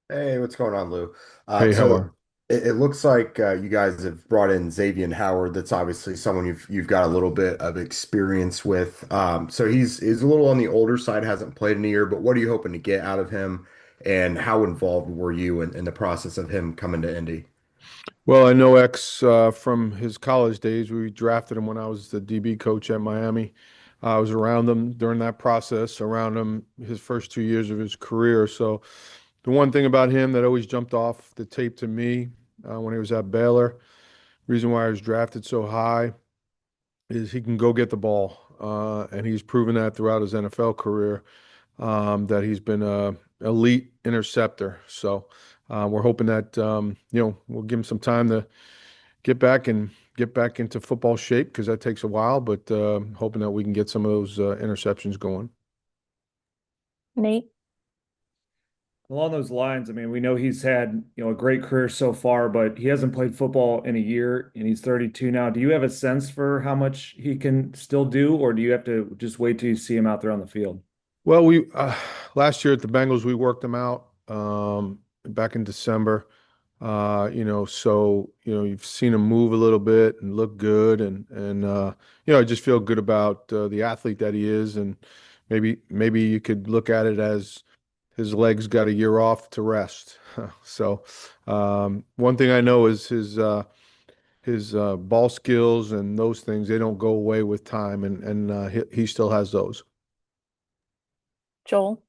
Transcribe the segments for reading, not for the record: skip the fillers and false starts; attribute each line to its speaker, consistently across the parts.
Speaker 1: Hey, what's going on, Lou?
Speaker 2: Hey, how
Speaker 1: So
Speaker 2: are?
Speaker 1: it looks like you guys have brought in Xavien Howard. That's obviously someone you've got a little bit of experience with. So he's a little on the older side, hasn't played in a year, but what are you hoping to get out of him? And how involved were you in the process of him coming to Indy?
Speaker 2: Well, I know X from his college days. We drafted him when I was the DB coach at Miami. I was around him during that process, around him his first 2 years of his career. So the one thing about him that always jumped off the tape to me when he was at Baylor, reason why I was drafted so high is he can go get the ball, and he's proven that throughout his NFL career. That he's been a elite interceptor. So we're hoping that we'll give him some time to get back into football shape because that takes a while. But hoping that we can get some of those interceptions going.
Speaker 3: Nate.
Speaker 4: Along those lines, I mean, we know he's had, a great career so far, but he hasn't played football in a year and he's 32 now. Do you have a sense for how much he can still do, or do you have to just wait till you see him out there on the field?
Speaker 2: Well, we last year at the Bengals we worked them out back in December. You've seen him move a little bit and look good, and I just feel good about the athlete that he is, and maybe you could look at it as his legs got a year off to rest. So one thing I know is his ball skills and those things they don't go away with time, and he still has those.
Speaker 3: Joel.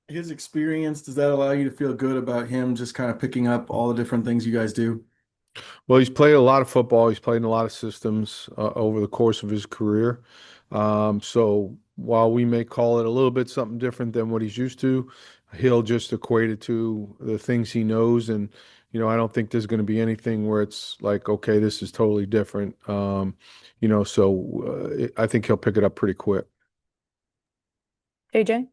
Speaker 5: His experience, does that allow you to feel good about him just kind of picking up all the different things you guys do?
Speaker 2: Well, he's played a lot of football. He's played in a lot of systems over the course of his career. So while we may call it a little bit something different than what he's used to, he'll just equate it to the things he knows. And, I don't think there's going to be anything where it's like, okay, this is totally different. I think he'll pick it up pretty quick.
Speaker 3: AJ.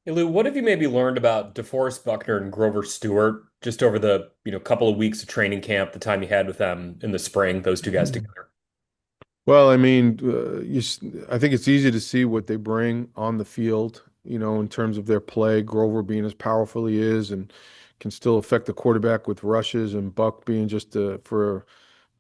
Speaker 6: Hey Lou, what have you maybe learned about DeForest Buckner and Grover Stewart just over the, couple of weeks of training camp, the time you had with them in the spring, those two guys together?
Speaker 2: Well, I mean, I think it's easy to see what they bring on the field, in terms of their play. Grover being as powerful he is and can still affect the quarterback with rushes, and Buck being just for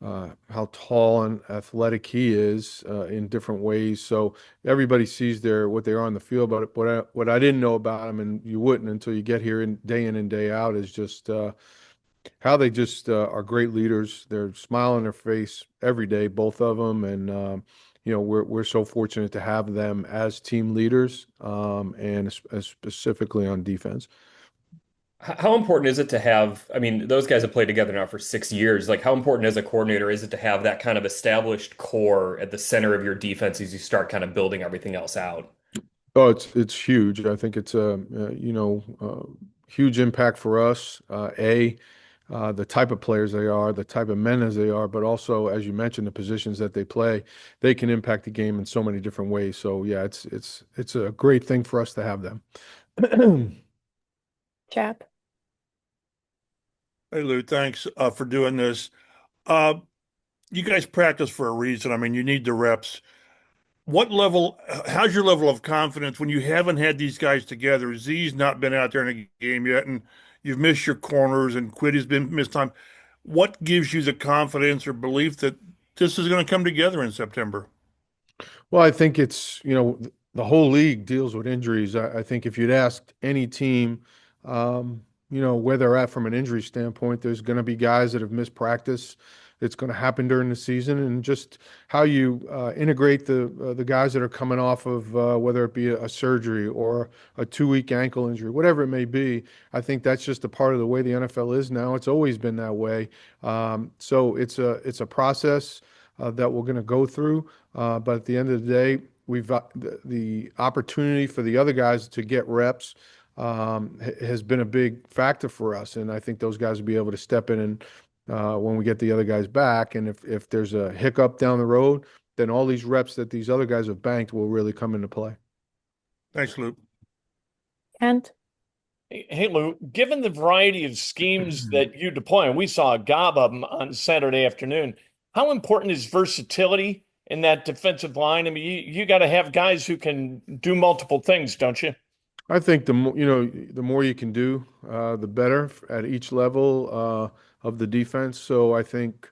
Speaker 2: how tall and athletic he is in different ways. So everybody sees what they are on the field, but what I didn't know about them, and you wouldn't until you get here in and day out, is just how they just are great leaders. They're smiling on their face every day, both of them, and we're so fortunate to have them as team leaders, and specifically on defense.
Speaker 6: How important is it to have, I mean, those guys have played together now for 6 years. Like, how important as a coordinator is it to have that kind of established core at the center of your defense as you start kind of building everything else out?
Speaker 2: Oh, it's huge. I think it's a huge impact for us. The type of players they are, the type of men as they are, but also, as you mentioned, the positions that they play, they can impact the game in so many different ways. So yeah, it's a great thing for us to have them.
Speaker 3: Chap.
Speaker 7: Hey Lou, thanks for doing this. Uh, you guys practice for a reason. I mean, you need the reps. How's your level of confidence when you haven't had these guys together? Z's not been out there in a game yet, and you've missed your corners, and Quiddy's been missed time. What gives you the confidence or belief that this is going to come together in September?
Speaker 2: Well, I think the whole league deals with injuries. I think if you'd asked any team, where they're at from an injury standpoint, there's going to be guys that have missed practice. It's going to happen during the season, and just how you integrate the guys that are coming off of whether it be a surgery or a 2 week ankle injury, whatever it may be. I think that's just a part of the way the NFL is now. It's always been that way. So it's a process that we're going to go through. But at the end of the day, we've got the opportunity for the other guys to get reps has been a big factor for us, and I think those guys will be able to step in and when we get the other guys back, and if there's a hiccup down the road, then all these reps that these other guys have banked will really come into play.
Speaker 7: Thanks, Lou.
Speaker 3: Kent.
Speaker 8: Hey, Lou, given the variety of schemes that you deploy, and we saw a gob of them on Saturday afternoon, how important is versatility in that defensive line? I mean, you got to have guys who can do multiple things, don't you?
Speaker 2: I think the more you can do, the better at each level of the defense. So I think,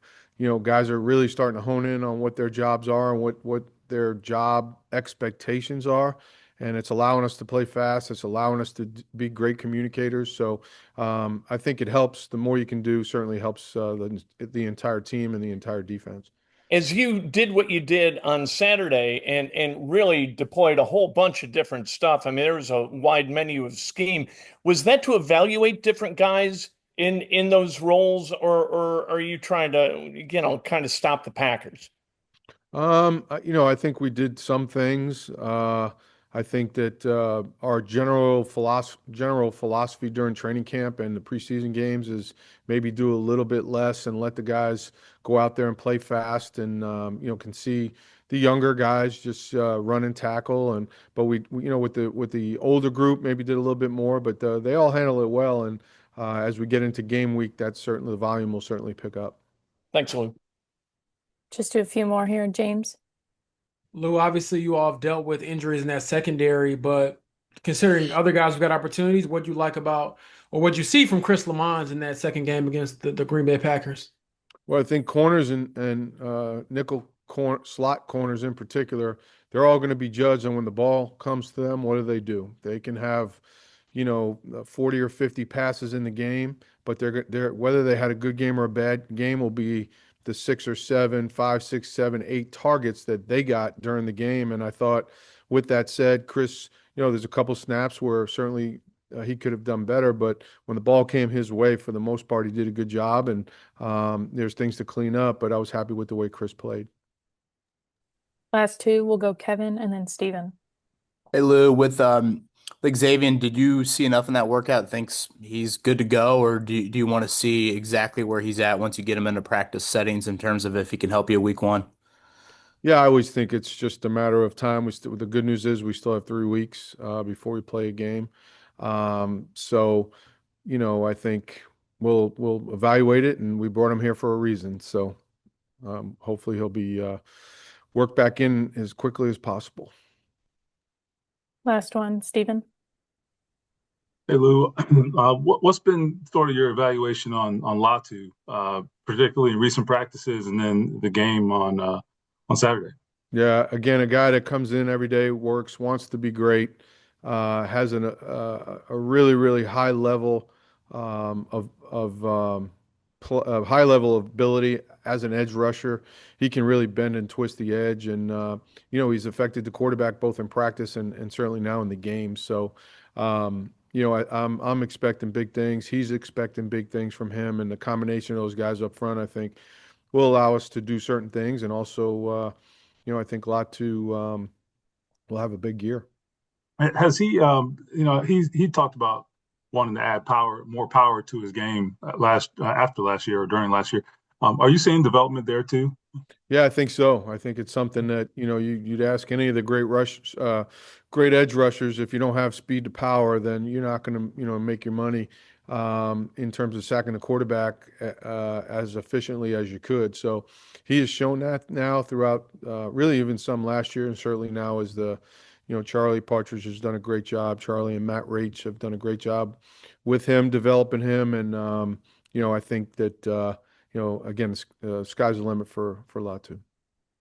Speaker 2: guys are really starting to hone in on what their jobs are and what their job expectations are. And it's allowing us to play fast. It's allowing us to be great communicators. So I think it helps. The more you can do certainly helps the entire team and the entire defense.
Speaker 8: As you did what you did on Saturday and really deployed a whole bunch of different stuff. I mean, there was a wide menu of scheme. Was that to evaluate different guys in those roles, or are you trying to, kind of stop the Packers?
Speaker 2: I think we did some things. I think that our general philosophy during training camp and the preseason games is maybe do a little bit less and let the guys go out there and play fast and can see the younger guys just run and tackle but with the older group maybe did a little bit more, but they all handle it well, and as we get into game week, that's certainly the volume will certainly pick up.
Speaker 8: Thanks, Lou.
Speaker 3: Just do a few more here, James.
Speaker 9: Lou, obviously you all have dealt with injuries in that secondary, but considering other guys who got opportunities, what you like about or what you see from Chris Lamons in that second game against the Green Bay Packers?
Speaker 2: Well, I think corners and slot corners in particular, they're all going to be judged on when the ball comes to them. What do they do? They can have, 40 or 50 passes in the game, but they're whether they had a good game or a bad game will be the 6 or 7, 5, 6, 7, 8 targets that they got during the game. And I thought, with that said, Chris, there's a couple snaps where certainly he could have done better, but when the ball came his way, for the most part, he did a good job. And there's things to clean up, but I was happy with the way Chris played.
Speaker 3: Last two, we'll go Kevin and then Steven.
Speaker 10: Hey Lou, with like Xavien, did you see enough in that workout? Thinks he's good to go, or do you want to see exactly where he's at once you get him into practice settings in terms of if he can help you week one?
Speaker 2: Yeah, I always think it's just a matter of time. The good news is we still have 3 weeks before we play a game. So, I think we'll evaluate it, and we brought him here for a reason. So, hopefully he'll be worked back in as quickly as possible.
Speaker 3: Last one, Steven.
Speaker 11: Hey Lou, what's been sort of your evaluation on Latu, particularly in recent practices and then the game on Saturday?
Speaker 2: Yeah, again, a guy that comes in every day, works, wants to be great, has a really, really high level of high level of ability as an edge rusher. He can really bend and twist the edge, and he's affected the quarterback both in practice and certainly now in the game. So, I'm expecting big things. He's expecting big things from him, and the combination of those guys up front, I think, will allow us to do certain things, and also, I think Latu will have a big year.
Speaker 11: Has he, he talked about wanting to add more power to his game after last year or during last year. Are you seeing development there too?
Speaker 2: Yeah, I think so. I think it's something that, you'd ask any of the great edge rushers, if you don't have speed to power, then you're not going to, make your money in terms of sacking the quarterback as efficiently as you could. So he has shown that now throughout, really even some last year, and certainly now as Charlie Partridge has done a great job. Charlie and Matt Raich have done a great job with him, developing him, and I think that again, sky's the limit for Latu.